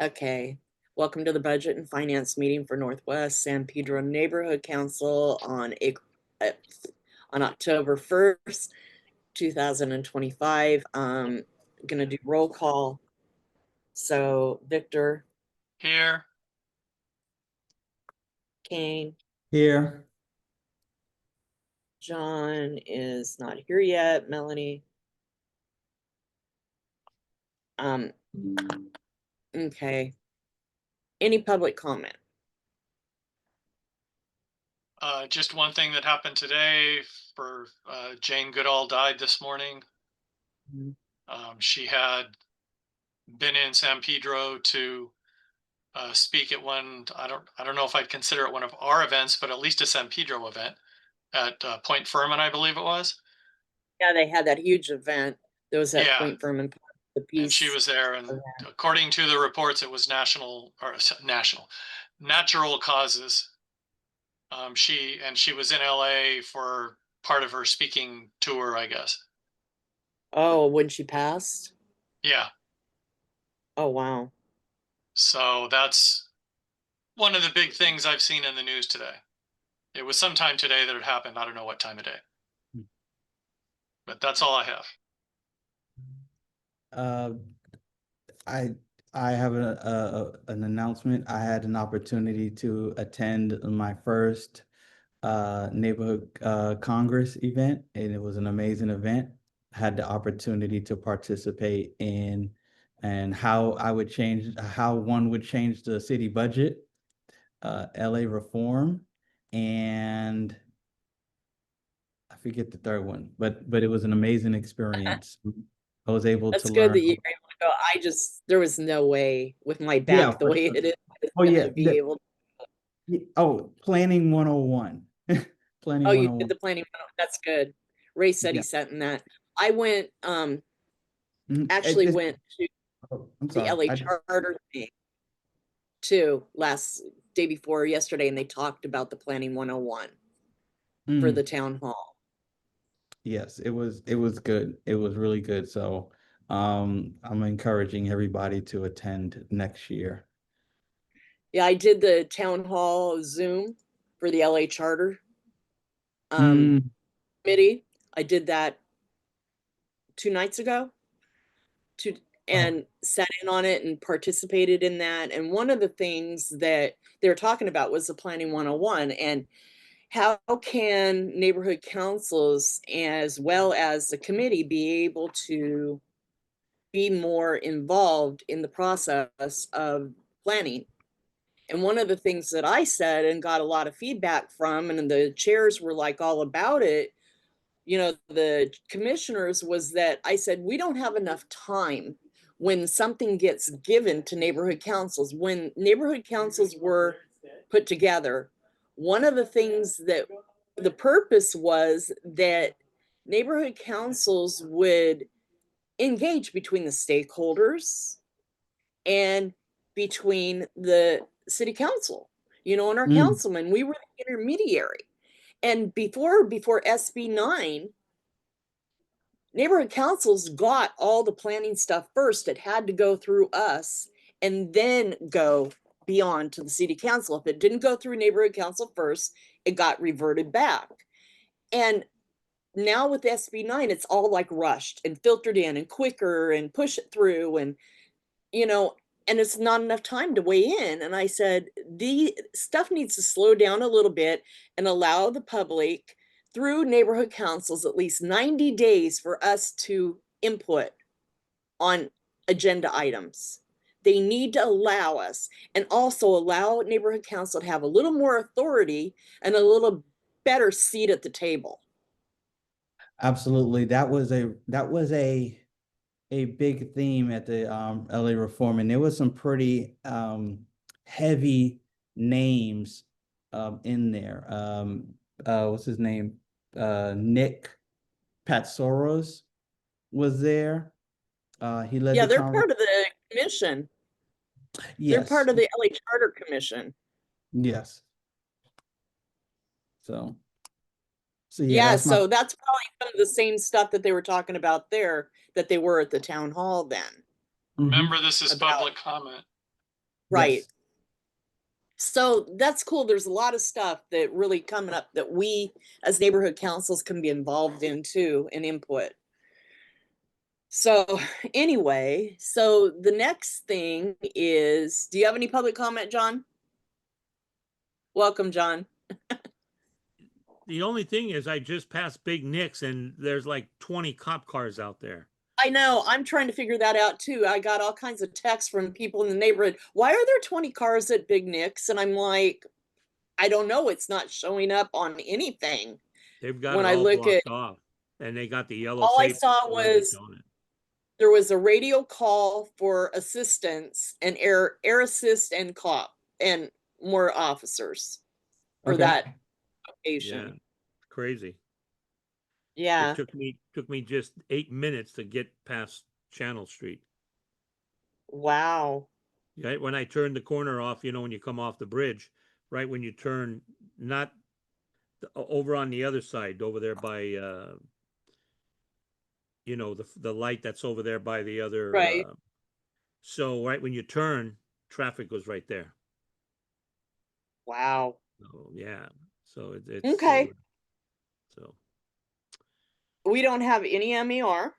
Okay. Welcome to the Budget and Finance meeting for Northwest San Pedro Neighborhood Council uh, on October 1st, 2025. Gonna do roll call. So Victor, Here. Kane, Here. John is not here yet. Melanie. Okay. Any public comment? Just one thing that happened today for Jane Goodall died this morning. She had been in San Pedro to speak at one. I don't know if I'd consider it one of our events, but at least a San Pedro event at Point Furman, I believe it was. Yeah, they had that huge event. There was that Yeah. Point Furman, the peace. And she was there, and according to the reports, it was natural causes. She was in LA for part of her speaking tour, I guess. Oh, when she passed? Yeah. Oh, wow. So that's one of the big things I've seen in the news today. It was sometime today that it happened. I don't know what time of day. But that's all I have. I have an announcement. I had an opportunity to attend my first neighborhood Congress event, and it was an amazing event. I had the opportunity to participate in and how one would change the city budget, LA reform, and I forget the third one, but it was an amazing experience. I was able That's to good learn. that you were able to go. There was no way with my back the for way sure. it is. Oh yeah. Be able Planning 101. Planning Oh, you 101. did the planning. That's good. Ray said he sent in that. I went, actually went to I'm the sorry. LA Charter thing too day before yesterday, and they talked about the planning 101 for the town hall. Yes, it was good. It was really good. So I'm encouraging everybody to attend next year. Yeah, I did the town hall Zoom for the LA Charter committee. I did that 2 nights ago and sat in on it and participated in that. And one of the things that they were talking about was the planning 101 and how can neighborhood councils as well as the committee be able to be more involved in the process of planning. And one of the things that I said and got a lot of feedback from, and the chairs were like all about it, the commissioners, was that I said, we don't have enough time when something gets given to neighborhood councils. When neighborhood councils were put together, one of the things that the purpose was that neighborhood councils would engage between the stakeholders and between the city council, and our councilman. We were the intermediary. And before SB 9, neighborhood councils got all the planning stuff first. It had to go through us and then go beyond to the city council. If it didn't go through neighborhood council first, it got reverted back. And now with SB 9, it's all like rushed and filtered in and quicker and push it through, and and it's not enough time to weigh in. And I said, the stuff needs to slow down a little bit and allow the public through neighborhood councils at least 90 days for us to input on agenda items. They need to allow us, and also allow neighborhood council to have a little more authority and a little better seat at the table. Absolutely. That was a big theme at the LA Reform, and there was some pretty heavy names in there. What's his name? Nick Patsoros was there. He led Yeah, the they're part of the commission. They're Yes. part of the LA Charter Commission. Yes. So yeah, that's probably some of the same stuff that they were talking about there that they were at the town hall then. Remember, this is public comment. right. Yes. So that's cool. There's a lot of stuff that really coming up that we as neighborhood councils can be involved in too and input. So anyway, so the next thing is, do you have any public comment, John? Welcome, John. The only thing is I just passed Big Nick's and there's like 20 cop cars out there. I know, I'm trying to figure that out too. I got all kinds of texts from people in the neighborhood. Why are there 20 cars at Big Nick's? And I'm like, I don't know. It's not showing up on anything. They've got When it I all look at, blocked off and they got the yellow all I tape saw already was showing it. there was a radio call for assistance and air assist and cop and more officers for Okay. that Yeah, location. crazy. Yeah. It took me just 8 minutes to get past Channel Street. Wow. Right when I turned the corner off, you know, when you come off the bridge, right when you turn, not over on the other side, over there by, you know, the light that's over there by the other. Right. So right when you turn, traffic was right there. Wow. So yeah, so it's Okay. so We don't have any MER.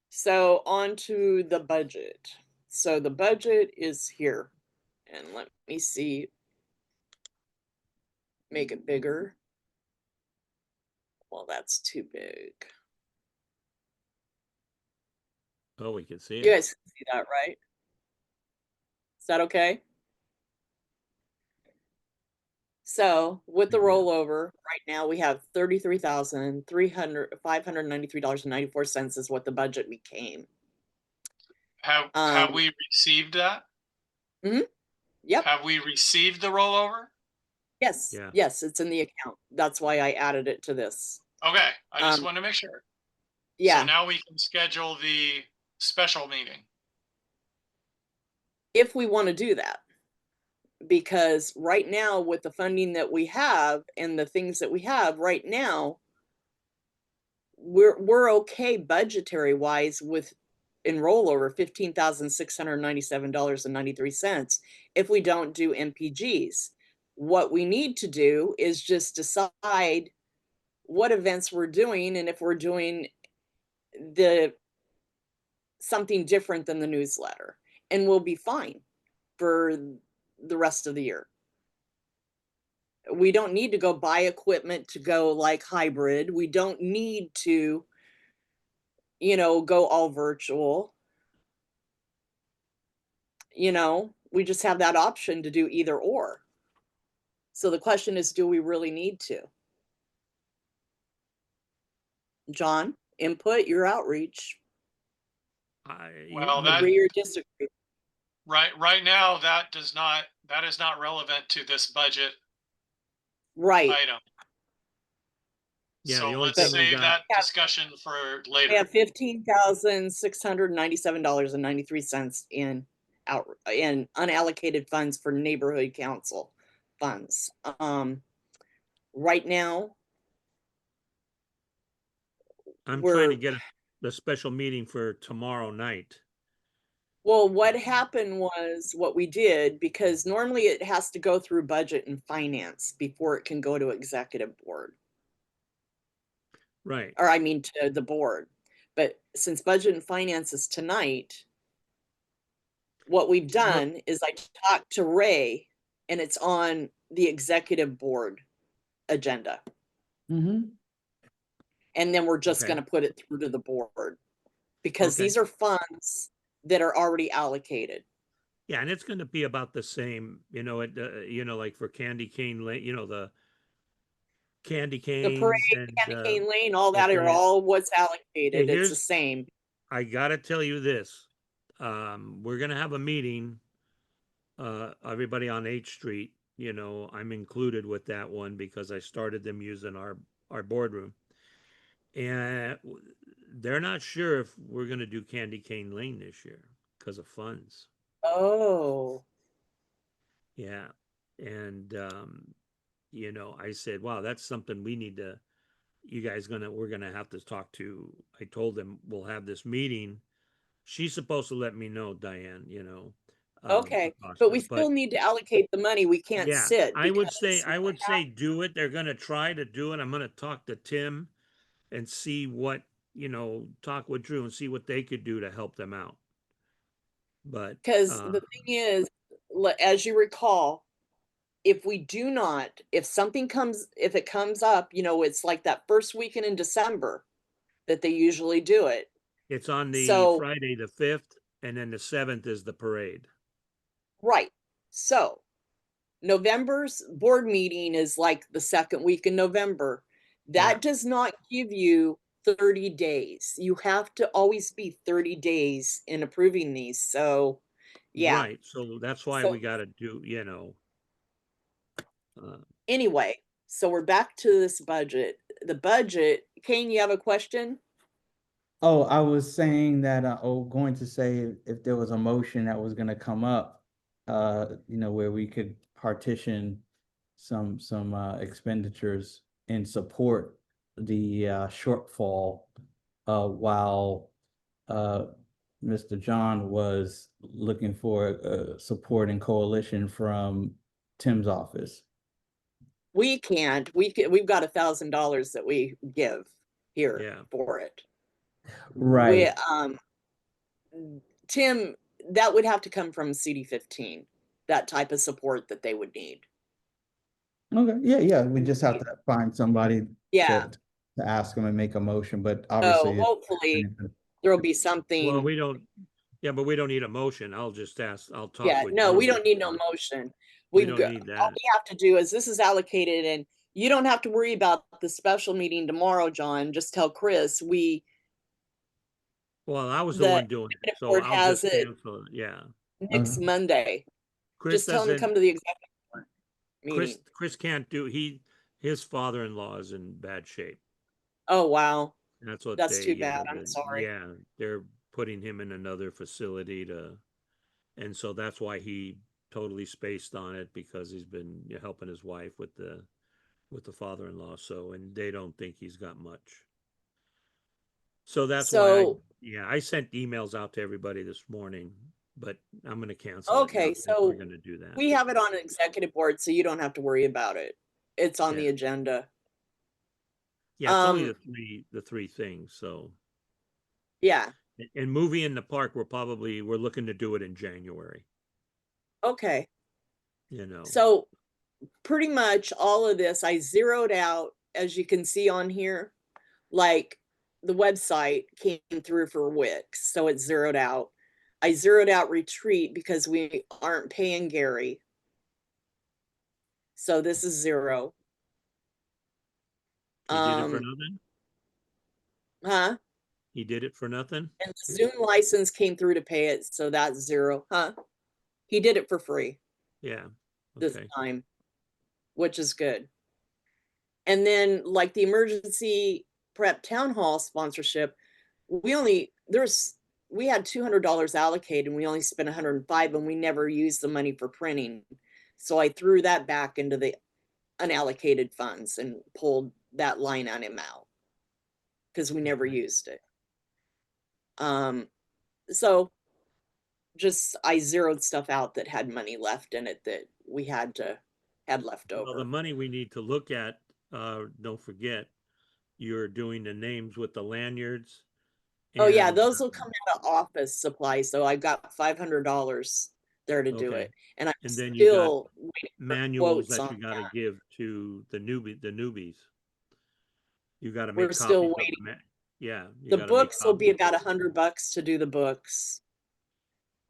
So on to the budget. So the budget is here. And let me see. Make it bigger. Well, that's too big. oh, we can see You it. guys can see that, right? Is that okay? So with the Yeah. rollover, right now we have $33,593.94 is what the budget became. Have we received that? Yep. Have we received the rollover? Yes. Yeah. Yes, it's in the account. That's why I added it to this. Okay, I just Um, want to make sure. Yeah. So now we can schedule the special meeting. If we want to do that. Because right now, with the funding that we have and the things that we have right now, we're okay budgetary wise with in rollover $15,697.93 if we don't do MPGs. What we need to do is just decide what events we're doing and if we're doing the something different than the newsletter, and we'll be fine for the rest of the year. We don't need to go buy equipment to go like hybrid. We don't need to, you know, go all virtual. You know, we just have that option to do either or. So the question is, do we really need to? John, input your outreach. Well, that Agree or disagree? right now that is not relevant to this budget Right. item. Yeah, So the only let's thing we save got, that discussion for We later. have $15,697.93 in unallocated funds for neighborhood council funds. Right now, I'm trying we're to get the special meeting for tomorrow night. well, what happened was what we did, because normally it has to go through budget and finance before it can go to executive board. Right. Or I mean to the board. But since budget and finance is tonight, what we've done is I talked to Ray and it's on the executive board agenda. Mm-hmm. And then we're just Okay. going to put it through to the board because Okay. these are funds that are already allocated. Yeah, and it's going to be about the same, you know, you know, like for Candy Cane Lane, you know, the candy The parade, canes and Candy Cane Lane, all that are okay. all what's Yeah, allocated. It's the same. I gotta tell you this. We're gonna have a meeting, everybody on H Street, you know, I'm included with that one because I started them using our boardroom. And they're not sure if we're gonna do Candy Cane Lane this year because of funds. Oh, Yeah. And you know, I said, wow, that's something we need to, we're gonna have to talk to. I told them we'll have this meeting. She's supposed to let me know, Diane, you know. Okay, but we Acosta, still need to allocate the money. We can't yeah, sit I would say, because do it. They're gonna try to do it. I'm gonna talk to Tim and see what, talk with Drew and see what they could do to help them out. But, because the thing is, as you recall, if we do not, if it comes up, it's like that first weekend in December that they usually do it. it's on the So, Friday, the 5th, and then the 7th is the parade. right. So November's board meeting is like the second week in November. Yeah. That does not give you 30 days. You have to always be 30 days in approving these. So, yeah. Right, so that's why So we gotta do, anyway, so we're back to this budget. The budget, Kane, you have a question? Oh, I was saying that, going to say if there was a motion that was gonna come up, where we could partition some expenditures and support the shortfall, while Mr. John was looking for support and coalition from Tim's office. We can't. We've got $1,000 that we give here yeah, for it. We Right. Tim, that would have to come from CD15, that type of support that they would need. Okay. Yeah, yeah. We just have to find somebody Yeah. to ask them and make a motion, but So obviously hopefully there'll be well, something. we don't, yeah, but we don't need a motion. I'll just ask, I'll talk Yeah, with no, we Drew. don't need no motion. We We've don't got, need all that. we have to do is this is allocated and you don't have to worry about the special meeting tomorrow, John. Just tell Chris Well, I was the the one doing it, executive so board I'll has just it cancel it, yeah. next Monday. Chris Just tell him to doesn't, come to the executive board meeting. Chris can't do, his father-in-law is in bad shape. Oh, wow. That's what That's too bad. I'm sorry. yeah, they're putting him in another facility and so that's why he totally spaced on it, because he's been helping his wife with the father-in-law. So, and they don't think he's got much. So that's why So, I sent emails out to everybody this morning, but I'm going to cancel it now okay, since we're so going to do that. we have it on an executive board, so you don't have to worry about it. It's on Yeah. the agenda. Yeah, it's only the three things. So, Yeah, and movie in the park, we're looking to do it in January. okay. You know, So pretty much all of this, I zeroed out, as you can see on here, like the website came through for Wix, so it's zeroed out. I zeroed out retreat because we aren't paying Gary. So this is zero. he did it for nothing. Huh? He did it for nothing. And the Zoom license came through to pay it, so that's zero. Huh? He did it for free Yeah. this Okay. time, which is good. And then like the emergency prep town hall sponsorship, we had $200 allocated and we only spent 105 and we never used the money for printing. So I threw that back into the unallocated funds and pulled that line item out because we never used it. So just I zeroed stuff out that had money left in it that we had left over. Well, the money we need to look at, don't forget, you're doing the names with the lanyards. Oh yeah, those will come out of office supplies. So I got $500 there to do it, and I'm and then you got still waiting for manuals quotes that on you got to that. give to the newbies. You got to We're make still copies of waiting. them. Yeah, you The got to make books will be copies. about $100 to do the books,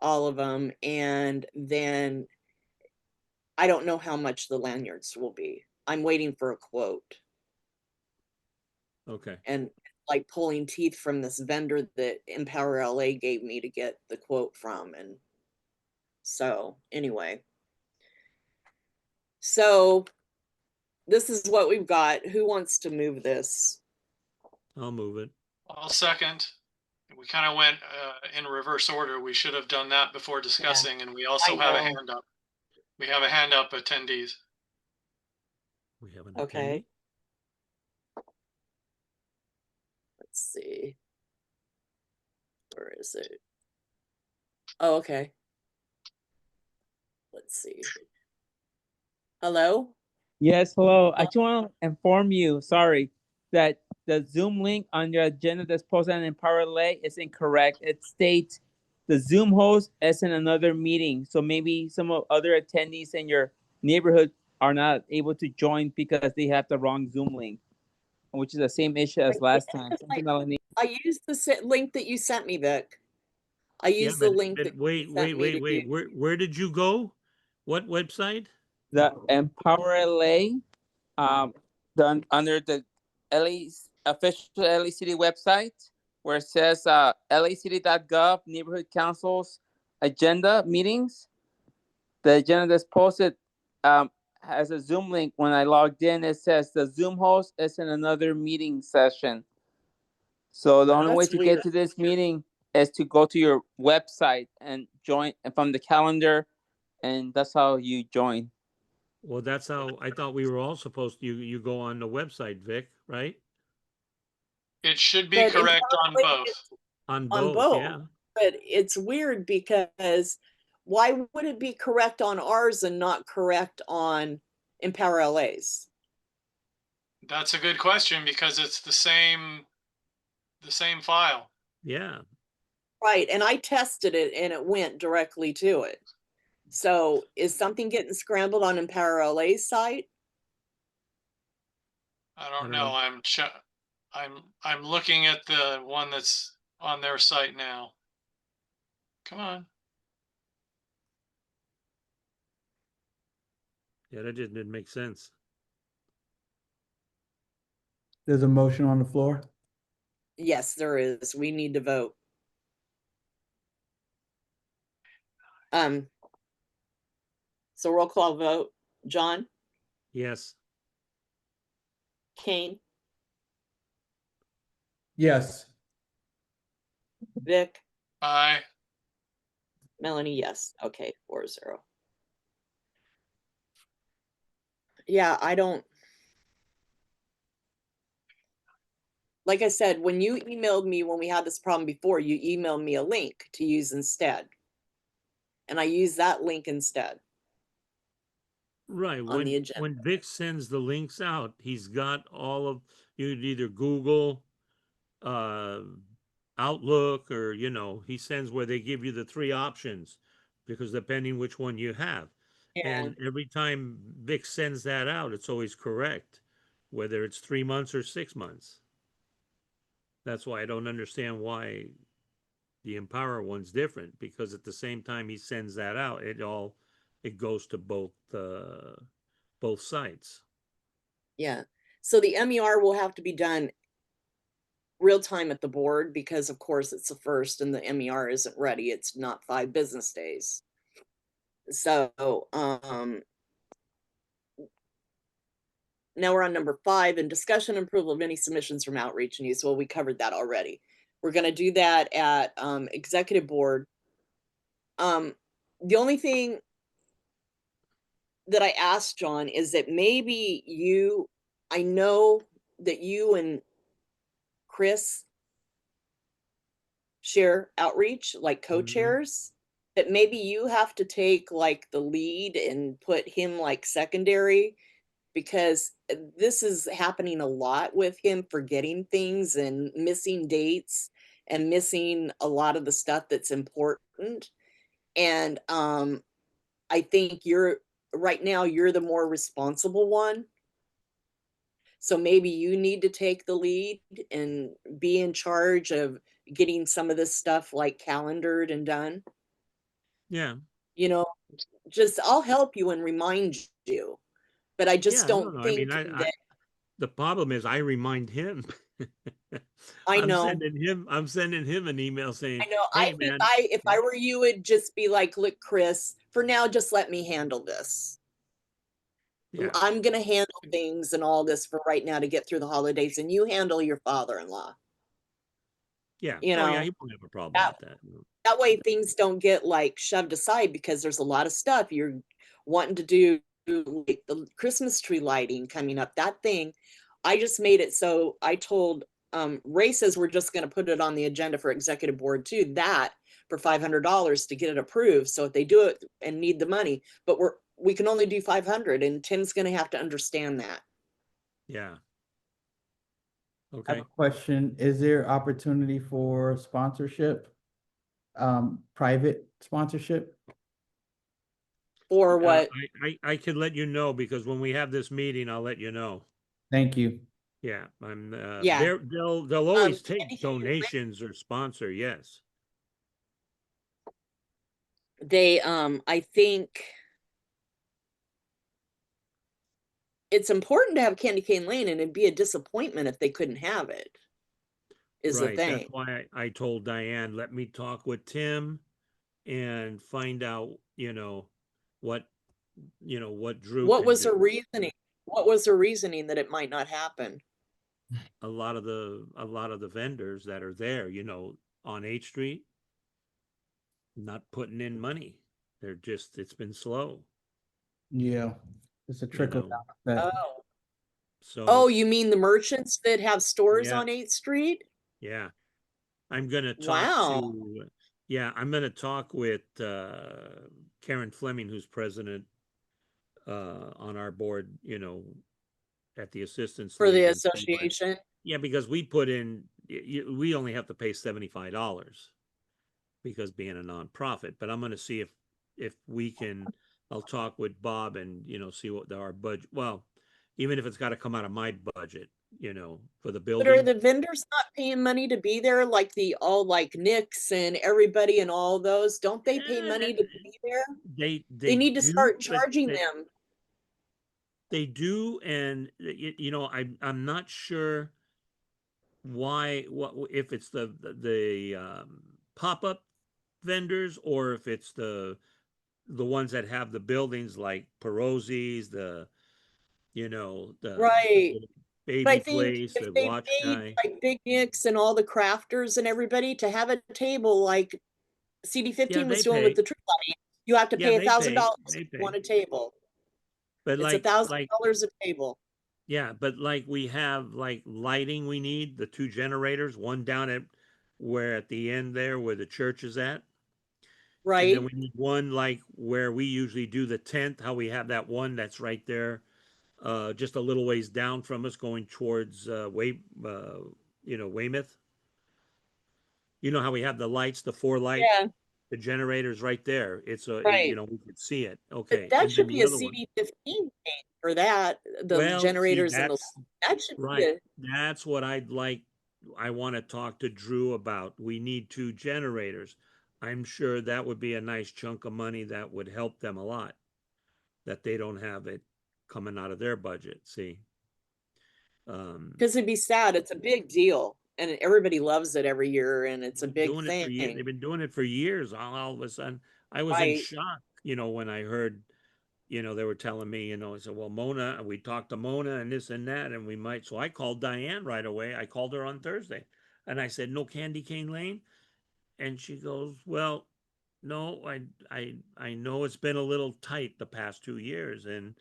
all of them, and then I don't know how much the lanyards will be. I'm waiting for a quote. Okay. And like pulling teeth from this vendor that Empower LA gave me to get the quote from. And so anyway, so this is what we've got. Who wants to move this? I'll move it. I'll second. We kind of went in reverse order. We should have done that before discussing, and we also have a hand up. We have a hand up, attendees. We have an Okay. attendee. Let's see. Where is it? Oh, okay. let's see. Hello? Yes, hello. I just want to inform you, sorry, that the Zoom link on your agenda that's posted on Empower LA is incorrect. It states the Zoom host is in another meeting. So maybe some of other attendees in your neighborhood are not able to join because they have the wrong Zoom link, which is the same issue as last time. Thank you, Melanie. I used the link that you sent me, Vic. I Yeah, used the link but that wait, you sent me to do. where did you go? What website? The Empower LA, done under the LA official LA City website, where it says lacity.gov neighborhood councils agenda meetings. The agenda that's posted has a Zoom link. When I logged in, it says the Zoom host is in another meeting session. So the only way That's to weird. get to this meeting is to go to your website and join from the calendar, and that's how you join. Well, that's how I thought we were all supposed to. You go on the website, Vic, right? It should be But correct on Empower LA both. is On on both, both. yeah. But it's weird because why would it be correct on ours and not correct on Empower LA's? That's a good question because it's the same file. Yeah. Right, and I tested it and it went directly to it. So is something getting scrambled on Empower LA's site? I don't don't know. know. I'm looking at the one that's on their site now. Come on. Yeah, that just didn't make sense. There's a motion on the floor. Yes, there is. We need to vote. So roll call vote. John, Yes. Kane, Yes. Vic, Aye. Melanie, yes. Okay, 4-0. Yeah, I don't. Like I said, when you emailed me when we had this problem before, you emailed me a link to use instead. And I used that link instead. Right. On the agenda. When Vic sends the links out, he's got all of you'd either Google, Outlook, or he sends where they give you the three options because depending which one you have. Yeah. And every time Vic sends that out, it's always correct, whether it's 3 months or 6 months. That's why I don't understand why the Empower one's different, because at the same time he sends that out, it goes to both sites. Yeah. So the MER will have to be done real time at the board because of course it's the first and the MER isn't ready. It's not 5 business days. So now we're on number 5, and discussion and approval of any submissions from outreach and use. Well, we covered that already. We're going to do that at executive board. The only thing that I asked John is that maybe I know that you and Chris share outreach, like co-chairs, that maybe you have to take like the lead and put him like secondary, because this is happening a lot with him forgetting things and missing dates and missing a lot of the stuff that's important. And I think right now you're the more responsible one. So maybe you need to take the lead and be in charge of getting some of this stuff like calendared and done. Yeah. Just I'll help you and remind you, but I just No, don't I think mean, that the problem is I remind him. I I'm know. sending him an email saying, I know. "Hey, I think man." if I were you, would just be like, look, Chris, for now, just let me handle this. Yeah. I'm going to handle things and all this for right now to get through the holidays, and you handle your father-in-law. Yeah. You Oh, yeah. know, He won't have a problem with that. that way things don't get like shoved aside, because there's a lot of stuff you're wanting to do, like the Christmas tree lighting coming up, that thing. I just made it so I told Ray says we're just going to put it on the agenda for executive board too. That for $500 to get it approved. So if they do it and need the money, but we can only do 500, and Tim's gonna have to understand that. Yeah. I have Okay. a question. Is there opportunity for sponsorship? Private sponsorship? Or what? I could let you know, because when we have this meeting, I'll let you know. Thank you. Yeah, Yeah. they'll always Candy take cane donations or sponsor, yes. They, I think it's important to have Candy Cane Lane, and it'd be a disappointment if they couldn't have it, is the Right, that's thing. why I told Diane, let me talk with Tim and find out, what, what Drew What can was do. her reasoning? What was her reasoning that it might not happen? A lot of the vendors that are there, on 8th Street, not putting in money. It's been slow, Yeah, it's a you trickle know, down effect. Oh, so, you mean the merchants that have stores yeah, on 8th Street? yeah. I'm gonna talk Wow. to, yeah, I'm gonna talk with, Karen Fleming, who's president, on our board, at the Assistance For the League, and see what, association? yeah, because we put in, we only have to pay $75 because being a nonprofit, but I'm gonna see if we can, I'll talk with Bob and, see what our budget, well, even if it's gotta come out of my budget, for the But are building. the vendors not paying money to be there, like like Nick's and everybody and all those? Don't they pay money to be there? They need to Do, start but charging them. they do, and I'm not sure why, what, if it's the pop-up vendors, or if it's the ones that have the buildings like Perozzi's, the Right. little But I baby think place, if the they watch paid guy. like Big Nick's and all the crafters and everybody to have a table like Yeah, CD15 was they doing with pay. the tree lighting, you have to Yeah, pay they pay. $1,000 if They you want pay. a table. But It's $1,000 a table. yeah, but like we have like lighting we need, the 2 generators, one down at the end there where the church is at. And then Right? we need one like where we usually do the tent, how we have that one that's right there, just a little ways down from us going towards Weymouth. You know how we have the lights, the 4 light, Yeah, the generators right there. It's right. we could see it. But Okay. that And should then be the a other one. CD15 thing for that, the Well, see, generators and the, that's that should be right. That's what I'd like. I want to talk to Drew about. We need 2 generators. I'm sure that would be a nice chunk of money that would help them a lot, that they don't have it coming out of their budget. See, because it'd be sad. It's a big deal and everybody loves it every year and it's a big doing it for thing. years. They've been doing it for years. All of a sudden, I was in Right. shock, when I heard, they were telling me, I said, well, Mona, we talked to Mona and this and that, and we might. So I called Diane right away. I called her on Thursday and I said, no Candy Cane Lane. And she goes, well, no, I know it's been a little tight the past 2 years, and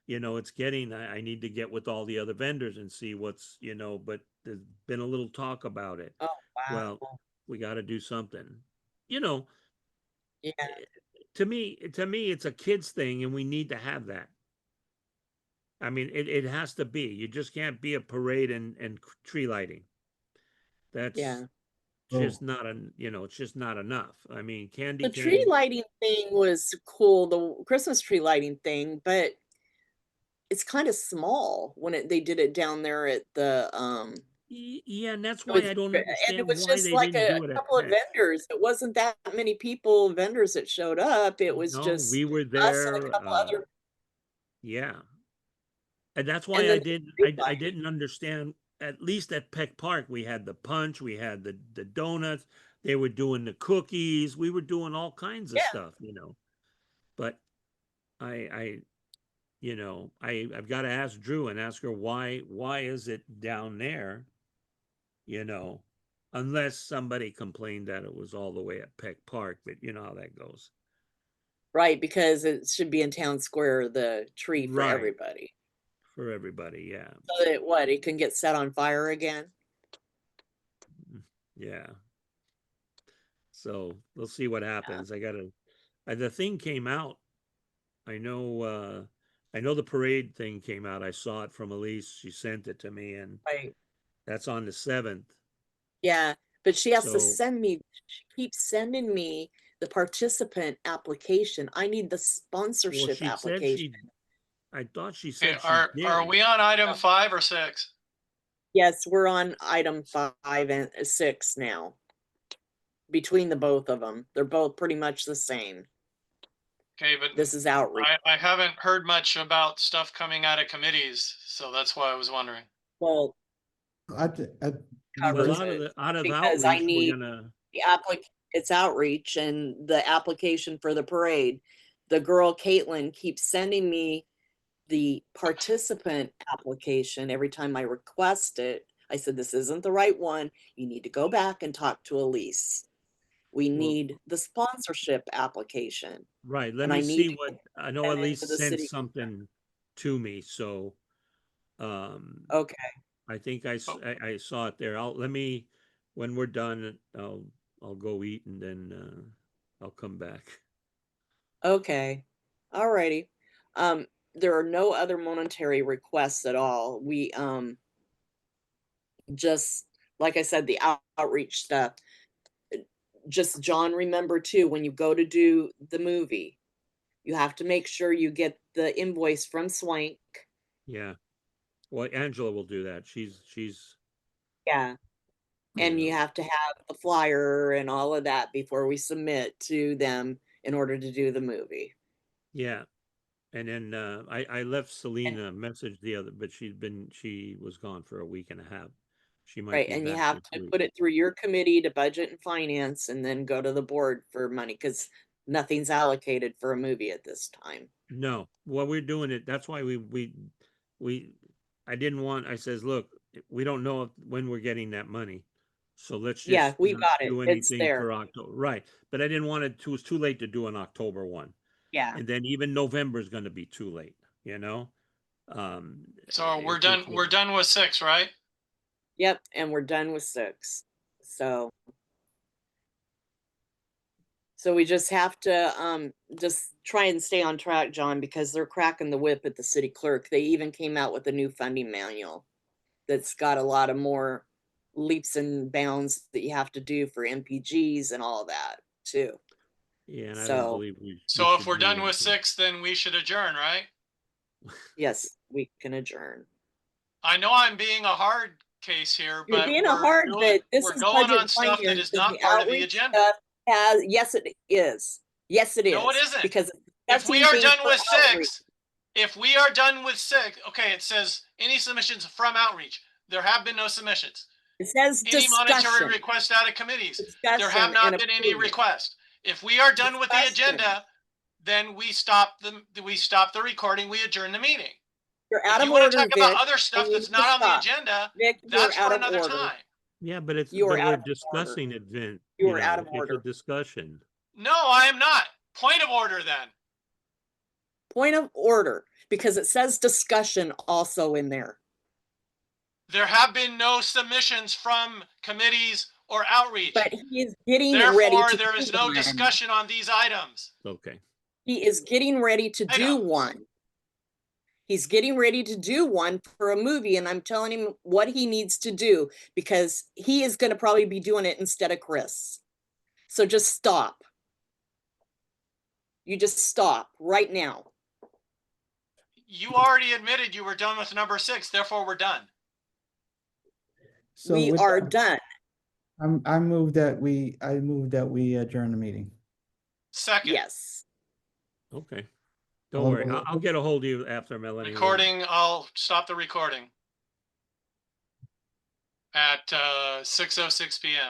it's getting, I need to get with all the other vendors and see what's, but there's been a little talk about it. Oh, Well, wow. we got to do something. You know, Yeah. to me, it's a kids thing, and we need to have that. I mean, it has to be. You just can't be a parade and tree lighting. That's Yeah. just not it's just not enough. I mean, candy The tree cane. lighting thing was cool, the Christmas tree lighting thing, but it's kind of small when they did it down there at the, Yeah, and that's it why was, I don't and it understand was why just they like didn't a do it at couple of Peck. vendors. It wasn't that many vendors that showed up. It was No, just we were us and a there. couple other, Yeah, and that's and why then I the did. tree I lighting. didn't understand. At least at Peck Park, we had the punch, we had the donuts. They were doing the cookies. We were doing all kinds of Yeah, stuff, But I I've got to ask Drew and ask her why is it down there, you know, unless somebody complained that it was all the way at Peck Park, but you know how that goes. right, because it should be in Town Square, the tree for Right. everybody. For everybody, yeah. So that what, it can get set on fire again? Yeah. So we'll see what happens. The thing came out. I know the parade thing came out. I saw it from Elise. She sent it to me, and Right. that's on the 7th. Yeah, but she has to So- send me, she keeps sending me the participant application. I need the Well, sponsorship she said application. I thought she Okay, said she are did. we on item No. 5 or 6? Yes, we're on item 5 and 6 now. Between the both of them, they're both pretty much the same. Okay, but This is outreach. I haven't heard much about stuff coming out of committees, so that's why I was wondering. Well, I, covers Well, it out of because I outreach, need we're gonna. it's outreach and the application for the parade. The girl Caitlin keeps sending me the participant application every time I request it. I said, this isn't the right one. You need to go back and talk to Elise. We Well- need the sponsorship application. Right. Let and I me need see to what get I know. that At least into the sent city. something to me. So, Okay. I think I saw it there. When we're done, I'll go eat and then I'll come back. Okay. Alrighty. There are no other monetary requests at all. We, just, like I said, the outreach stuff. Just John, remember too, when you go to do the movie, you have to make sure you get the invoice from Swank. Yeah. Well, Angela will do that. She's. Yeah. And you Yeah. have to have the flyer and all of that before we submit to them in order to do the movie. Yeah. And then I left Selena a message but she was gone for a week and a half. She might Right, be and you back have this to week. put it through your committee to budget and finance and then go to the board for money because nothing's allocated for a movie at this time. No, well, we're doing it. That's why I didn't want, I says, look, we don't know when we're getting that money. So let's Yeah, just we've not got it. do It's anything there. for October. Right. But I didn't want it was too late to do an October one. Yeah. And then even November is going to be too late, you know? So we're it's done. just- We're done with 6, right? Yep, and we're done with 6. So we just have to just try and stay on track, John, because they're cracking the whip at the city clerk. They even came out with a new funding manual that's got a lot of more leaps and bounds that you have to do for MPGs and all that too. Yeah, and I don't So believe we So if should we're do done with anything. 6, then we should adjourn, right? yes, we can adjourn. I know I'm being a hard case here, You're but being a hard, but this we're is going budget on stuff that finance is and not the part of the outreach agenda. stuff yes, it is. Yes, it is. No, it isn't. Because If we discussing are things done for with outreach. 6, okay, it says any submissions from outreach. There have been no submissions. It says Any monetary discussion. requests out of committees. There have Discussion not and been any approval. requests. If we are done with the Discussion. agenda, then we stop the recording, we adjourn the meeting. You're out If of you want to order, talk about Vic, other stuff and you that's need to not on the stop. agenda, Vic, that's you're out for of another order. time. Yeah, but You are we're out of order. discussing event. You are out of It's order. a discussion. No, I am not. Point of order then. Point of order, because it says discussion also in there. There have been no submissions from committees or outreach. But he is getting ready Therefore, to there do is no one. discussion on these items. Okay. He is getting ready to do Items. one. He's getting ready to do one for a movie, and I'm telling him what he needs to do because he is going to probably be doing it instead of Chris. So just stop. You just stop right now. You already admitted you were done with number 6, therefore we're done. So we with are that, done. I move that we adjourn the meeting. Second. Yes. Okay. Don't worry. I'll get a hold of you after Melanie. Recording, I'll stop the recording at 6:06 p.m.